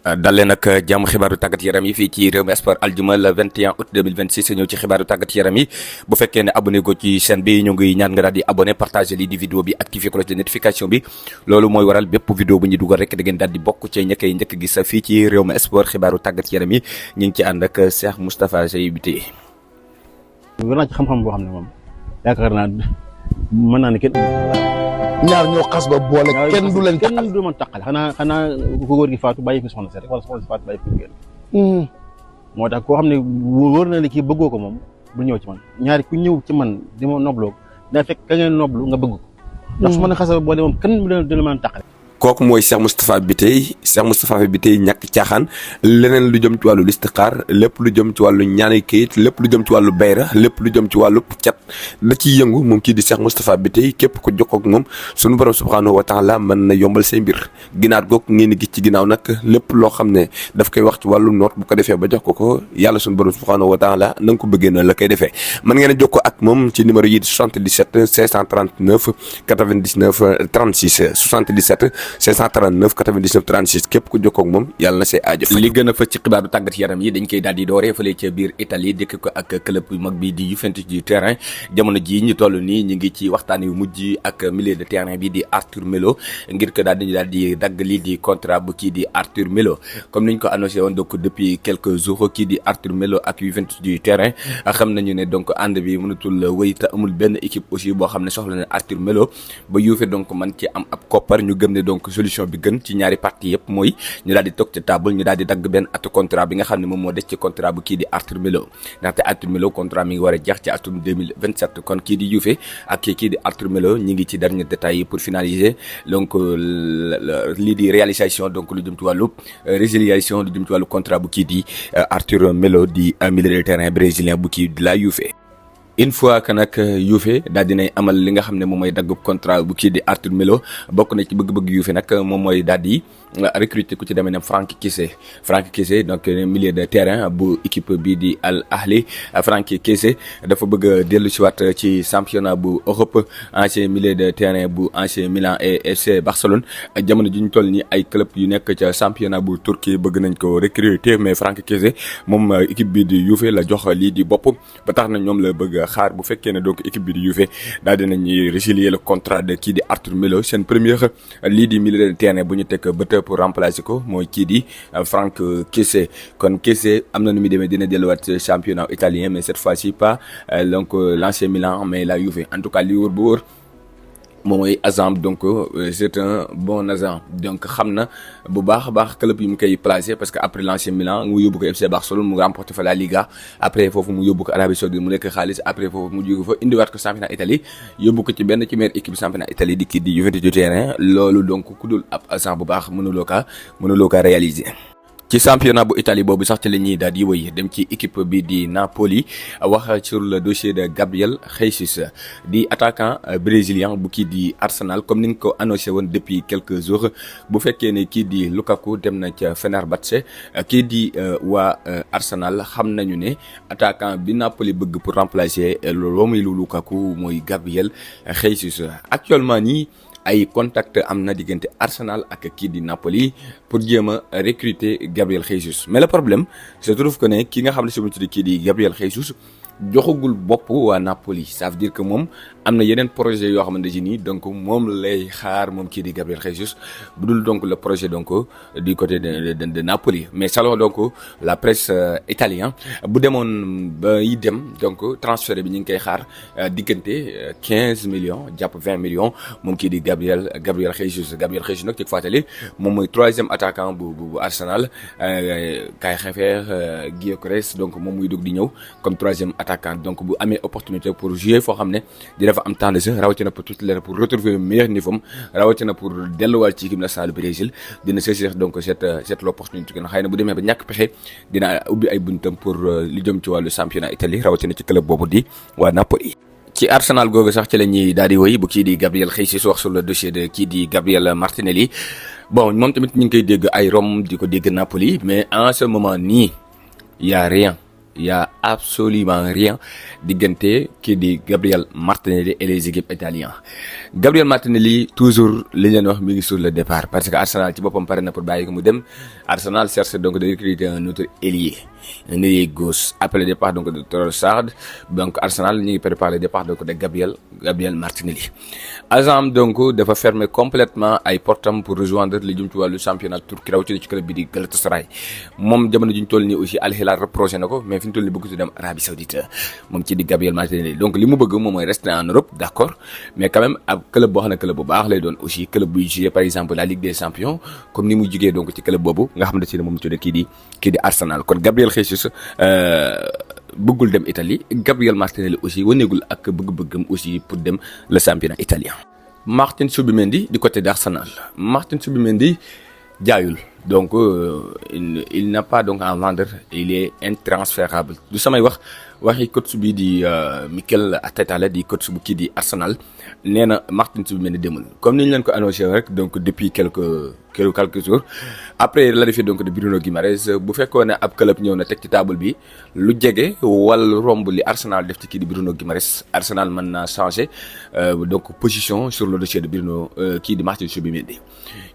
dalee nag jàmm xibaaru tàggat yaram yi fii ci Rewmi Sport aljuma le 21 août 2026 ñëw ci xibaaru tàggat yaram yi bu fekkee ne abonné go ci chaîne bi ñu ngi ñaan nga daal di abonné partagé lii di vidéo bi activé cloche de notification bi loolu mooy waral bépp vidéo bu ñu dugal rek da ngeen daal di bokk ci njëkk gis fii ci Rewmi Sport xibaaru tàggat yaram yi ñu ngi ci ànd ak Cheikh Moustapha Sey bi tey. war naa ci xam-xam boo xam ne moom yaakaar naa mën naa ne kenn. ñaar ñoo xas ba boole kenn du leen taxal kenn du mën taxal xanaa ku góor gi faatu bàyyi fi soxna si rek wala soxna si faatu bàyyi fi góor. moo tax koo xam ne wóor na ne kii bëggoo ko moom bu ñëw ci man ñaari ku ñëw ci man di ma nobloo daa fekk ka ngeen noblu nga bëgg ko. ndax su ma ne xas ba boole moom kenn du la mën taxal. kooku mooy Cheikh Moustapha Biteye ñàkk caaxaan leneen lu jëm ci wàllu listixaar lépp lu jëm ci wàllu ñaani kayit lépp lu jëm ci wàllu bayra lépp lu jëm ci wàllu cat la ciy yëngu moom kii di Cheikh Moustapha Biteye képp ko jokkoo ak moom sunu borom subhanahu wa taala mën na yombal say mbir ginaar goog ngeen di gis ci ginnaaw nag lépp loo xam ne daf koy wax ci wàllu noot bu ko defee ba jox ko yàlla sunu borom subhanahu wa taala na nga ko bëggee na la koy defee mën ngeen a jokkoo ak moom ci numéro yi di 77 539 99 36 77 539 99 36 képp ku jokkoo ak moom yàlla na say aajo li gën a fës ci xibaaru tàggat yaram yi dañ koy daal di dooree fële ca biir Italie dëkk ko ak club bu mag bi di Juventus du terrain jamono ji ñu toll nii ñu ngi ci waxtaan yu mujj ak milieu de terrain bi di Arthur Melo ngir ko daal di dagg lii di contrat bu kii di Arthur Melo comme niñ ko annoncé woon donc depuis quelques jours kii di Arthur Melo ak Juventus du terrain xam nañu ne donc ànd bi mënatul wéy te amul benn équipe aussi boo xam ne soxla na Arthur Melo ba Juve donc man ci am ab koppar ñu gëm ne donc solution bi gën ci ñaari parti yëpp mooy ñu daal di toog ci table ñu daal di dagg benn atu contrat bi nga xam ne moom moo des ci contrat bu kii di Arthur Melo ndaxte Arthur Melo contrat mi ngi war a jeex ci atum 2027 kon kii di Juve ak kii di Arthur Melo ñi ngi ci dernier détail yi pour finaliser donc lii di réalisation donc lu jëm ci wàllu résiliation lu jëm ci wàllu contrat bu kii di Arthur Melo di milieu de terrain brésilien bu kii di la Juve. une fois que nag Juve daal dinay amal li nga xam ne moom mooy dagg contrat bu kii di Arthur Melo bokk na ci bëgg-bëgg Juve nag moom mooy daal di recruter ku ci demee ne Franck Kessié donc milieu de terrain bu équipe bi di Al Ahli Franck Kessié dafa bëgg a dellu si waat ci championnat bu Europe ancien milieu de terrain bu AC Milan et FC Barcelone jamono ji ñu toll nii ay club yu nekk ca championnat bu Turquie bëgg nañ ko recruter mais Franck Kessié moom équipe bi di Juve la jox lii di bopp ba tax na ñoom la bëgg xaar bu fekkee ne donc équipe bi di Juve daal dinañuy résilier le contrat de kii di Arthur Melo seen première lii di milieu de terrain bu ñu teg bët pour remplacer ko mooy kii di Franck Kessié kon Kessié am na nu muy demee dina delluwaat championnat italien mais cette fois-ci pas donc l'ancien Milan mais la Juve en tout cas li wóor bu wóor moom mooy agent donc c'est un bon agent donc xam na bu baax a baax club yi mu koy placé parce que après l'ancien Milan mu yóbbu ko FC Barcelone mu remporté fa la Liga après foofu mu yóbbu ko Arabie Saoudite mu lekk xaalis après foofu mu jóge fa indiwaat ko championnat Italie yóbbu ko ci benn ci meilleure équipe championnat Italie di kii di Juventus du terrain loolu donc ku dul ab agent bu baax mënuloo kaa réaliser. ci championnat bu Italie boobu sax ci la ñuy daal di wëy dem ci équipe bi di Napoli wax sur le dossier de Gabriel Jesus di attaquant brésilien bu kii di Arsenal comme ni nga ko annoncé woon depuis quelques jours bu fekkee ne kii di Lukaku dem na ca Fenerbahçe kii di waa Arsenal xam nañu ne attaquant bi Napoli bëgg pour remplacer Romelu Lukaku mooy Gabriel Jesus actuellement nii. ay contact am na diggante Arsenal ak kii di Napoli pour jéem a recruter Gabriel Jesus mais le problème se trouve que ne ki nga xam ne si mu tudd kii di Gabriel Jesus joxagul bopp waa Napoli ça veut dire que moom am na yeneen projet yoo xamante ne nii donc moom lay xaar moom kii di Gabriel Jesus bu dul donc le projet donc du côté de Napoli mais selon donc la presse italien bu demoon ba yi dem donc transfert bi ñu ngi koy xaar diggante 15 millions jàpp 20 millions moom kii di Gabriel Jesus nag ci fàttali moom mooy troisième attaquant bu Arsenal Kai Havertz Gyökeres donc moom muy dugg di ñëw comme troisième attaquant donc bu amee opportunité pour jouer foo xam ne dina fa am temps de jeu rawatina pour pour retrouver meilleur niveau rawatina pour delluwaat ci équipe nationale du Brésil dina saisir donc cette l'opportunité que xëy na bu demee ba ñàkk pexe dina ubbi ay buntam pour li jëm ci wàllu championnat Italie rawatina ci club boobu di waa Napoli. ci Arsenal googu sax ci la ñuy daal di wëy bu kii di Gabriel Jesus wax sur le dossier de kii di Gabriel Martinelli bon moom tamit ñu ngi koy dégg ay Rome di ko dégg Napoli mais en ce moment nii y a rien il y a absolument rien diggante kii di Gabriel Martinelli et les équipes italiennes. Gabriel Martinelli toujours li leen wax mi ngi sur le départ parce que Arsenal ci boppam pare na pour bàyyi ko mu dem. Arsenal cherche donc de recruter un autre ailier gauche après le départ donc de Trossard. Donc Arsenal ñu ngi préparé le départ donc de Gabriel Martinelli. Agent donc dafa fermer complètement ay portam pour rejoindre li jëm ci wàllu championnat turc rawatina ci club bi di Galatasaray moom jamono ji ñu toll nii aussi Al Hilal reproché na ko mais fi ñu toll nii bëgg dem Arabie Saoudite moom ci di Gabriel Martinelli donc li mu bëgg moom mooy rester en Europe d'accord mais quand même ab club boo xam ne club bu baax lay doon aussi club buy jouer par exemple la Ligue des Champions comme ni mu jugee donc ci club boobu nga xam ne ci ne moom tuddee kii di Arsenal kon Gabriel Jesus bëggul dem Italie Gabriel Martinelli aussi waneegul ak bëgg-bëggam aussi pour dem le championnat italien. Martin Zubimendi du côté d'Arsenal. Martin Zubimendi jaayul donc il n'a pas donc à vendre il est intransférable du samay waxi coach bi di Mikel Arteta la di coach bu kii di Arsenal nee na Martin Zubimendi demul comme ni ñu leen ko annoncé rek donc depuis quelques jours après l'arrivée donc de Bruno Guimaraes bu fekkoon ne ab club ñëw na teg ci table bi lu jege wala romb li Arsenal def ci kii di Bruno Guimaraes Arsenal mën naa changer donc position sur le dossier de Bruno kii di Martin Zubimendi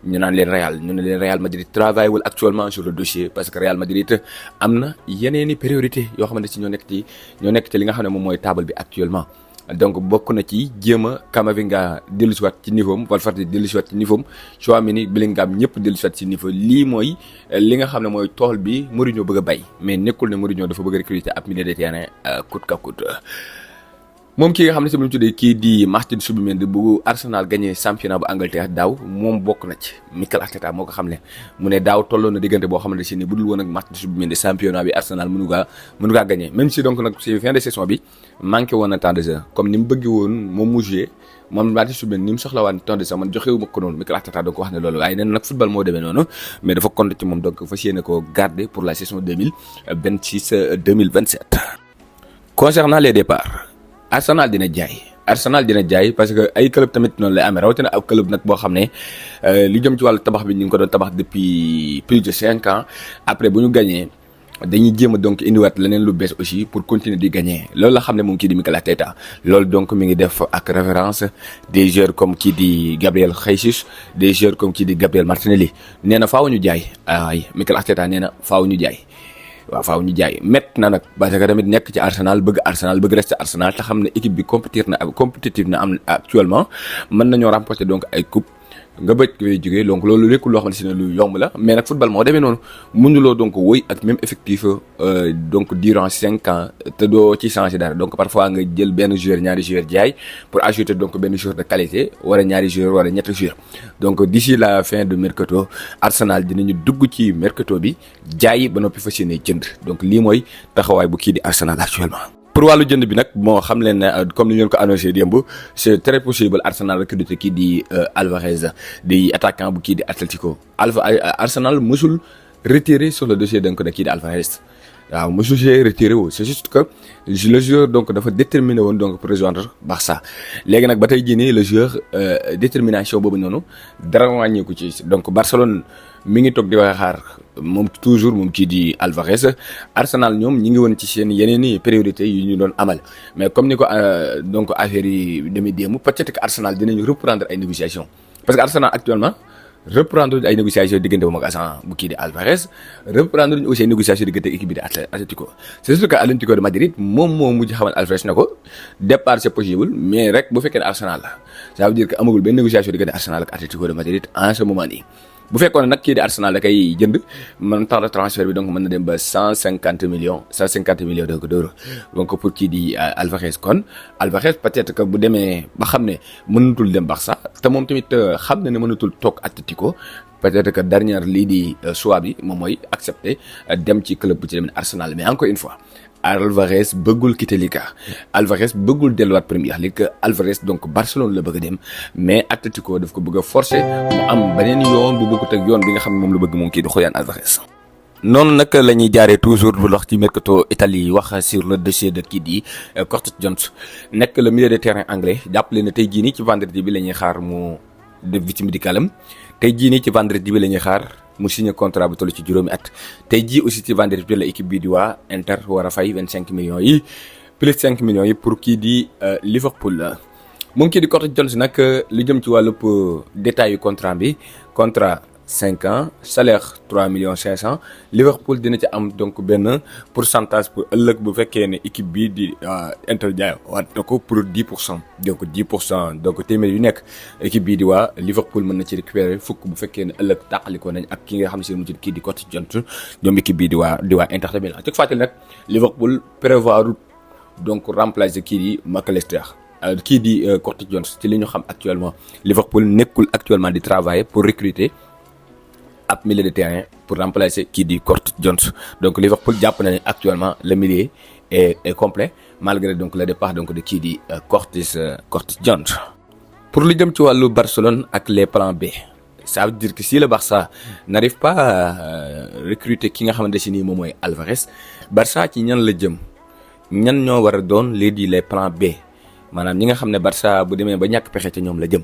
ñu naan leen Real Madrid travaille wul actuellement sur le dossier parce que Real Madrid am na yeneeni priorité yoo xamante ci ñoo nekk ci li nga xam ne moom mooy table bi actuellement donc bokk na ci jéem a Camavinga dellusiwaat ci niveau am Valverde dellusiwaat ci niveau am Tchouaméni Bellingham ñëpp dellusiwaat ci niveau lii mooy li nga xam ne mooy tool bi Mourinho bëgg a bay mais nekkul ne Mourinho dafa bëgg a recruter ab milieu de terrain coûte que coûte. moom ki nga xam ne si mu tuddee kii di Martin Zubimendi bu Arsenal gagné championnat bu Angleterre daaw moom bokk na ci Mikel Arteta moo ko xam ne mu ne daaw tolloon na diggante boo xamante si ni bu dul woon ak Martin Zubimendi championnat bi Arsenal mënu kaa gagné même si donc nag si fin de saison bi manqué woon na temps de jeu comme ni mu bëgg woon moom mu joué moom Martin Zubimendi ni mu soxla waan temps de jeu man joxewu ma ko noonu Mikel Arteta donc wax ne loolu waaye nee na nag football moo demee noonu mais dafa compter ci moom donc fas yéene ko garder pour la saison 2026-2027. Concernant les départs Arsenal dina jaay parce que ay club tamit noonu lay amee rawatina ab club nag boo xam ne li jëm ci wàllu tabax bi ñu ngi ko doon tabax depuis plus de 5 ans après bu ñu gagné dañuy jéem a donc indiwaat leneen lu bees aussi pour continuer di gagner loolu la xam ne moom kii di Mikel Arteta loolu donc mi ngi def ak référence des joueurs comme kii di Gabriel Jesus des joueurs comme kii di Gabriel Martinelli nee na faaw ñu jaay ay Mikel Arteta nee na faaw ñu jaay. waaw faaw ñu jaay métti na nag parce que tamit nekk ci Arsenal bëgg rester Arsenal te xam ne équipe bi compétitive na am actuellement mën nañoo remporter donc ay coupe nga bëj koy jógee donc loolu lékkul loo xamante ne lu yomb la mais nag football moo demee noonu mënuloo donc woy ak même effectif donc durant 5 ans te doo ci changer dara donc parfois nga jël benn joueur ñaari joueur jaay pour ajouter donc benn joueur de qualité wala ñaari joueur wala ñetti joueur donc d'ici la fin de mercato Arsenal dinañu dugg ci mercato bi jaay ba noppi fas yéene jënd donc lii mooy taxawaay bu kii di Arsenal actuellement. pour wàllu jënd bi nag moo xam leen ne comme ni ñu leen ko annoncé démb c'est très possible Arsenal recruter kii di Alvarez di attaquant bu kii di Atlético Arsenal mësul retiré sur le dossier donc de kii di Alvarez waaw mësul see retiré wu c'est juste que le joueur donc dafa déterminé woon donc pour rejoindre Barça léegi nag ba tey jii nii le joueur détermination boobu noonu dara wàññeeku ci donc Barcelone mi ngi toog di wax xaar moom toujours moom kii di Alvarez Arsenal ñoom ñi ngi woon ci seen yeneen i priorités yu ñu doon amal mais comme ni ko donc affaire yi demee démb peut-être que Arsenal dinañu reprendre ay négociations parce que Arsenal actuellement reprendre ay négociations diggante moom ak agent bu kii di Alvarez reprendre aussi ay négociations diggante équipe bi di Atlético c'est sûr que Atlético de Madrid moom moo mujj xamal Alvarez na ko départ c'est possible mais rek bu fekkee ne Arsenal la ça veut dire que amagul benn négociation diggante Arsenal ak Atlético de Madrid en ce moment nii. bu fekkoon ne nag kii di Arsenal da koy jënd man temps de transfert bi donc mën na dem ba 150 millions donc d'euros donc pour kii di Alvarez kon Alvarez peut-être que bu demee ba xam ne mënatul dem Barça te moom tamit xam na ne mënatul toog Atlético peut-être que dernière lii di choix bi moom mooy accepter dem ci club bu ci dem Arsenal mais encore une fois Alvarez bëggul quitter Liga Alvarez bëggul delluwaat Premier League Alvarez donc Barcelone la bëgg a dem mais Atlético daf ko bëgg a forcer mu am beneen yoon bu bokkut ak yoon bi nga xam ne moom la bëgg moom kii di Julián Alvarez. noonu nag la ñuy jaaree toujours bu wax ci mercato Italie wax sur le dossier de kii di Curtis Jones nekk le milieu de terrain anglais jàppale na tey jii nii ci vendredi bi la ñuy xaar mu def visite médicale am tey jii nii ci vendredi bi la ñuy xaar mu signé contrat bu toll ci juróomi at tey jii aussi ci vendredi bi la équipe bii di waa Inter war a fay 25 millions yi plus 5 millions yi pour kii di Liverpool la. moom kii di Curtis Jones nag lu jëm ci wàllub détail yu contrat bi contrat 5 ans salaire 3 millions 500 Liverpool dina ci am donc benn pourcentage pour ëllëg bu fekkee ne équipe bii di Inter jaay waat na ko pour 10% donc 10% donc téeméer yu nekk équipe bii di waa Liverpool mën na ci récupérer fukk bu fekkee ne ëllëg tàqalikoo nañ ak ki nga xam si mu ci kii di Curtis Jones ñoom équipe bii di waa Inter de Milan. ci fàttali nag Liverpool prévoir donc remplacer kii di McAllister kii di Curtis Jones ci li ñu xam actuellement Liverpool nekkul actuellement di travailler pour recruter ab milieu de terrain pour remplacer kii di Curtis Jones donc Liverpool jàpp na ne actuellement le milieu est complet malgré donc le départ donc de kii di Curtis Jones. pour lu jëm ci wàllu Barcelone ak les plans B ça veut dire que si le Barça n'arrive pas à recruter ki nga xamante si nii moom mooy Alvarez Barça ci ñan la jëm ñan ñoo war a doon léegi les plans B maanaam ñi nga xam ne Barça bu demee ba ñàkk pexe ca ñoom la jëm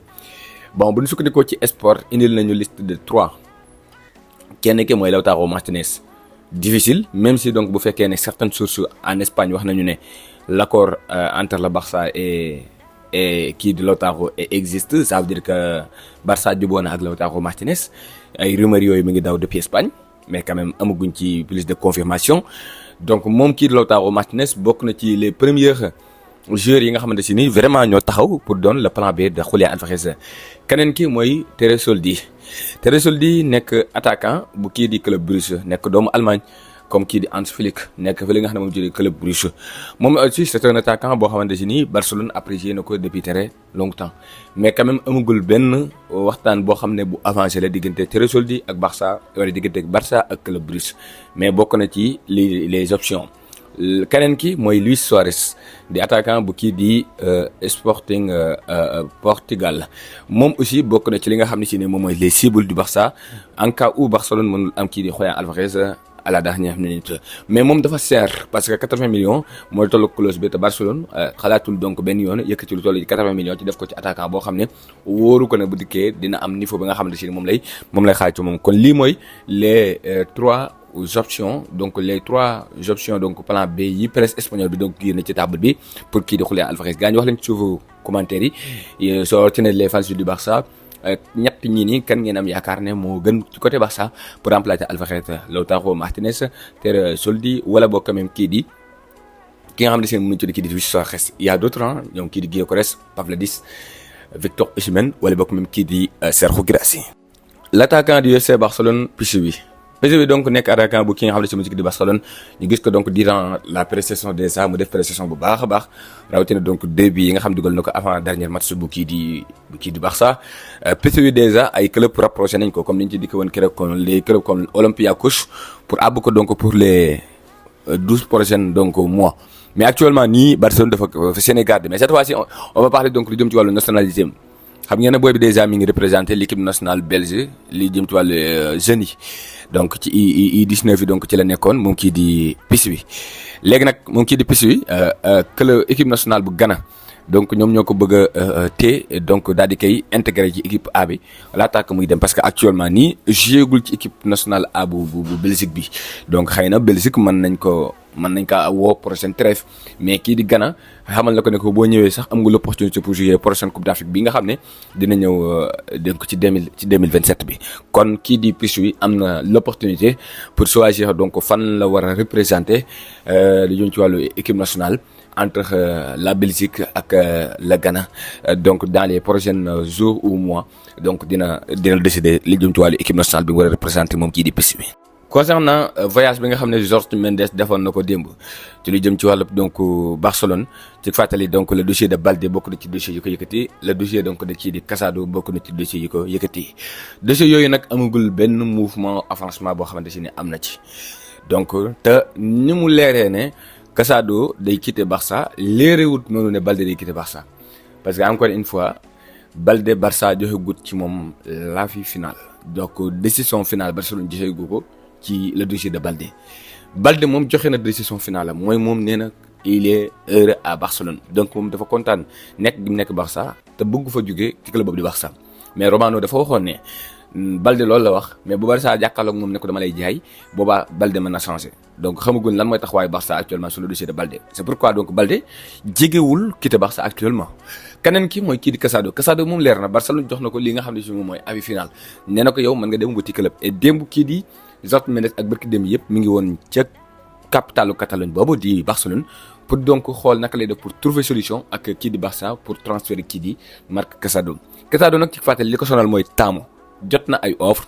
bon bu ñu sukkandikoo ci sport indil nañu liste de 3. kenn ki mooy Lautaro Martinez difficile même si donc bu fekkee ne certaines sources en Espagne wax nañu ne l'accord entre le Barça et kii di Lautaro existe ça veut dire que Barça jubóo na ak Lautaro Martinez ay rumeurs yooyu mi ngi daw depuis Espagne mais quand même amaguñ ci plus de confirmation donc moom kii di Lautaro Martinez bokk na ci les premiers joueurs yi nga xamante si ni vraiment ñoo taxaw pour doon le plan B de Julián Álvarez keneen ki mooy Terésoldi nekk attaquant bu kii di club Bruges nekk doomu Allemagne comme kii di Hans Flick nekk fa li nga xam ne moom jëlee club Bruges moom aussi c'est un attaquant boo xamante si ni Barcelone apprécié na ko depuis très longtemps mais quand même amagul benn waxtaan boo xam ne bu avancé la diggante Terésoldi ak Barça wala diggante Barça ak club Bruges mais bokk na ci les options. keneen ki mooy Luis Suarez di attaquant bu kii di Sporting Portugal moom aussi bokk na ci li nga xam ne si ne moom mooy les cibles du Barça en cas où Barcelone mënul am kii di Julián Álvarez à la dernière minute mais moom dafa cher parce que 80 millions mooy tollu clause bi te Barcelone xalaatul donc benn yoon yëkkati lu toll ci 80 millions ci def ko ci attaquant boo xam ne wóoru ko ne bu dikkee dina am niveau bi nga xam ne si moom lay xaaj ci moom kon lii mooy les 3 options donc les 3 options donc plan B yi presse espagnole bi donc génn ci table bi pour kii di Julián Álvarez gaa ñu wax leen ci suufu commentaire yi soo retenez les fans du Barça ñett ñii nii kan ngeen am yaakaar ne moo gën ci côté Barça pour remplacer Álvarez Lautaro Martinez Terésoldi wala boo quand même kii nga xam ne seen mënuñu tudd kii di Luis Suarez il y a d'autres ñoom kii di Gyökeres Pavlidis Victor Osimhen wala boo quand même kii di Sergio Guirassy. L'attaquant du FC Barcelone PSV donc nekk attaquant bu ki nga xam ne si musique di Barcelone ñu gis ko donc durant la pré-saison déjà mu def pré-saison bu baax a baax rawatina donc début yi nga xam dugal na ko avant dernier match bu kii di Barça PSV déjà ay club rapproché nañ ko comme ni ñu ci dikk woon keroog kon les clubs comme Olympiakos pour àbb ko donc pour les 12 prochains donc mois mais actuellement nii Barcelone dafa Sénégal mais cette fois-ci on va parler donc lu jëm ci wàllu nationalité xam ngeen ne booy bi déjà mi ngi représenté l'équipe nationale belge li jëm ci wàllu jeunes yi donc ci U19 yi donc ci la nekkoon moom kii di PSV léegi nag moom kii di PSV club équipe nationale bu Ghana donc ñoom ñoo ko bëgg a donc daal di koy intégré ci équipe A bi laata muy dem parce que actuellement nii jéegul ci équipe nationale A bu Belgique bi donc xëy na Belgique mën nañ kaa woo prochaine trêve mais kii di Ghana xamal na ko ne ko boo ñëwee sax am nga l'opportunité pour jouer prochaine coupe d'Afrique bi nga xam ne dina ñëw donc ci 2027 bi kon kii di PSV am na l'opportunité pour choisir donc fan la war a représenter li jëm ci wàllu équipe nationale entre la Belgique ak la Ghana donc dans les prochains jours ou mois donc dina décider li jëm ci wàllu équipe nationale bi nga war a représenter moom kii di PSV. concernant voyage bi nga xam ne Jorge Mendes defoon na ko démb ci lu jëm ci wàllu donc Barcelone ci fàttali donc le dossier de Balde bokk na ci dossier yi ko yëkkati le dossier donc de kii di Casado bokk na ci dossier yi ko yëkkati dossier yooyu nag amagul benn mouvement avancement boo xamante ne am na ci donc te ni mu leeree ne Casado day quitter Barça léerewut noonu ne Balde day quitter Barça parce que encore une fois Balde Barça joxe gut ci moom l'avis final donc décision finale Barcelone joxe gu ko ci le dossier de Balde moom joxe na décision finale am mooy moom nee na il est heureux à Barcelone donc moom dafa kontaan nekk gi mu nekk Barça te bëgg fa jóge ci club boobu di Barça mais Romano dafa waxoon ne Balde loolu la wax mais bu Barça jàkkaarloog moom ne ko dama lay jaay boobaa Balde mën na changer donc xamaguñ lan mooy taxawaayu Barça actuellement sur le dossier de Balde c'est pourquoi donc Balde jegewul quitter Barça actuellement. keneen ki mooy kii di Casado moom leer na Barcelone jox na ko li nga xam ne si moom mooy avis final nee na ko yow mën nga dem wuti club et démb kii di Jorge Mendes ak barki démb yëpp mi ngi woon ca capitalu Catalogne boobu di Barcelone pour donc xool naka lay def pour trouver solution ak kii di Barça pour transférer kii di Marc Casado nag ci fàttali li ko sonal mooy taamu jot na ay offre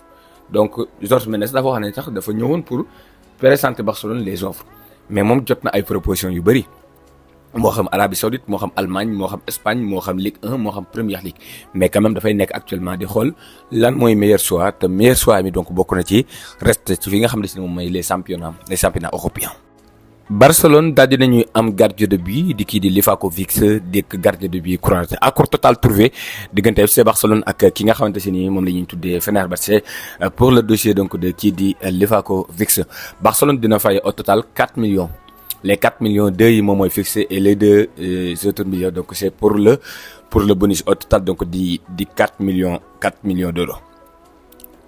donc Jorge Mendes dafa wax ne sax dafa ñëwoon pour présenter Barcelone les offres mais moom jot na ay propositions yu bëri moo xam Arabie Saoudite moo xam Allemagne moo xam Espagne moo xam Ligue 1 moo xam Première Ligue mais quand même dafay nekk actuellement di xool lan mooy meilleur choix te meilleur choix mi donc bokk na ci reste ci fi nga xam ne si moom mooy les championnats européens. Barcelone daal dinañuy am gardien de but di kii di Livakovic dëkk gardien de but croate accord total trouvé diggante FC Barcelone ak ki nga xamante si ni moom la ñuy tuddee Fenerbahçe pour le dossier donc de kii di Livakovic. Barcelone dina fay au total 4 millions les 4 millions 2 yi moom mooy fixé et les 2 autres millions donc c'est pour le bonus au total donc di 4 millions d'euros.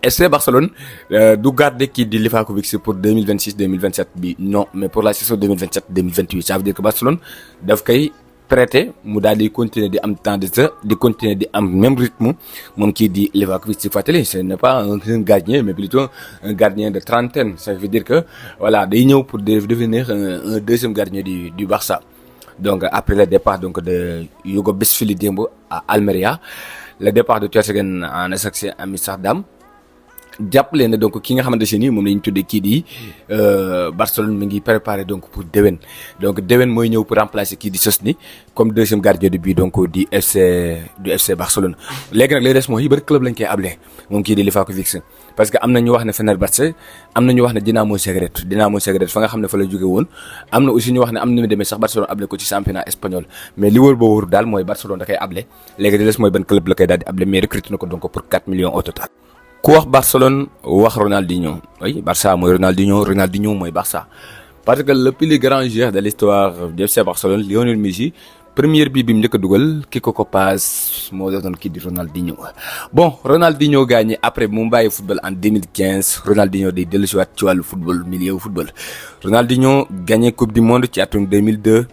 FC Barcelone du garder kii di Livakovic pour 2026-2027 bi non mais pour la saison 2027-2028 ça veut dire que Barcelone daf koy prêter mu daal di continuer di am temps de jeu di continuer di am même rythme moom kii di Livakovic ci fàttali ce n'est pas un gardien mais plutôt un gardien de trentaine ça veut dire que voilà day ñëw pour devenir un deuxième gardien du Barça donc après le départ donc de Hugo Besfili démb à Almeria le départ de Ter Stegen en Ajax Amsterdam jàppale ne donc ki nga xamante ne nii moom la ñu tuddee kii di Barcelone mi ngi préparé donc pour déwén donc déwén mooy ñëw pour remplacer kii di Szczęsny comme deuxième gardien de but donc du FC Barcelone. léegi nag lay des mooy bari club lañ koy able moom kii di Livakovic parce que am na ñu wax ne Fenerbahçe am na ñu wax ne Dinamo Zagreb fa nga xam ne fa la jóge woon am na aussi ñu wax ne am na ñu demee sax Barcelone able ko ci championnat espagnol mais li wóor boo wóor daal mooy Barcelone da koy able léegi li des mooy ban club la koy daal di able mais recruté na ko donc pour 4 millions au total. ku wax Barcelone wax Ronaldinho oui Barça mooy Ronaldinho mooy Barça parce que le plus grand joueur de l'histoire du FC Barcelone Lionel Messi première bi mu njëkk a dugal ki ko passe moo doon kii di Ronaldinho bon Ronaldinho gagné après mu bàyyi football en 2015 Ronaldinho day dellusiwaat ci wàllu football milieu football Ronaldinho gagné coupe du monde ci atum 2002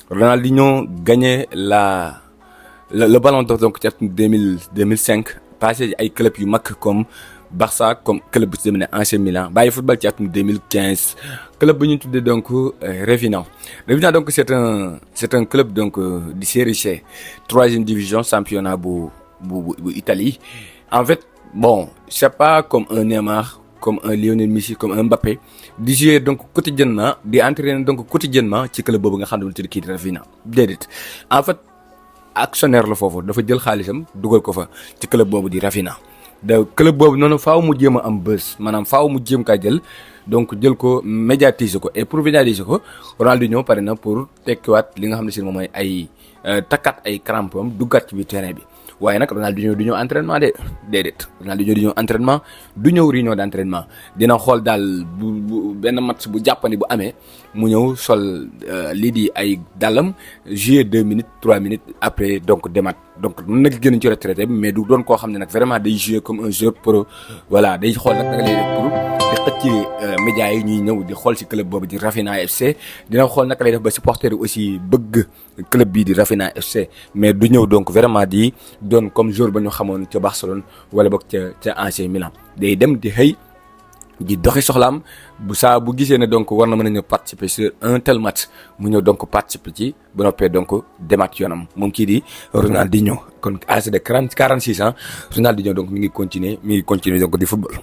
Ronaldinho gagné le ballon d'or donc ci atum 2005 passé ay club yu mag comme Barça comme club bu ci demee ne AC Milan bàyyi football ci atum 2015 club bu ñu tuddee donc Revinan donc c'est un club donc di Série C 3e division championnat bu Italie en fait bon c'est pas comme un Neymar comme un Lionel Messi comme un Mbappé di jouer donc quotidiennement di entraîner donc quotidiennement ci club boobu nga xam ne kii di Revinan déedéet en fait actionnaire la foofu dafa jël xaalisam dugal ko fa ci club boobu di Rafinha da club boobu noonu faaw mu jéem a am buzz maanaam faaw mu jéem kaa jël donc jël ko médiatiser ko et pour médiatiser ko Ronaldinho pare na pour tekkiwaat li nga xam ne si moom mooy ay takkaat ay crampons duggaat ci biir terrain bi waaye nag Ronaldinho du ñëw entraînement déedéet Ronaldinho du ñëw entraînement du ñëw réunion d'entraînement dina xool daal bu benn match bu jàppandi bu amee mu ñëw sol lii di ay dàllam jouer 2 minutes 3 minutes après donc demat donc mën na gën ci retraité bi mais du doon koo xam ne nag vraiment day jouer comme un joueur pro voilà day xool nag naka lay def pour di xëcc médias yi ñuy ñëw di xool ci club boobu di Rafinha FC dina xool naka lay def ba supporter yi aussi bëgg club bii di Rafinha FC mais du ñëw donc vraiment di doon comme joueur ba ñu xamoon ca Barcelone wala boog ca AC Milan day dem di xëy di doxi soxlaam bu gisee ne donc war na mën a ñëw participer sur un tel match mu ñëw donc participer ci ba noppee donc demaat yoonam moom kii di Ronaldinho kon à l'âge de 46 ans Ronaldinho donc mi ngi continuer donc di football.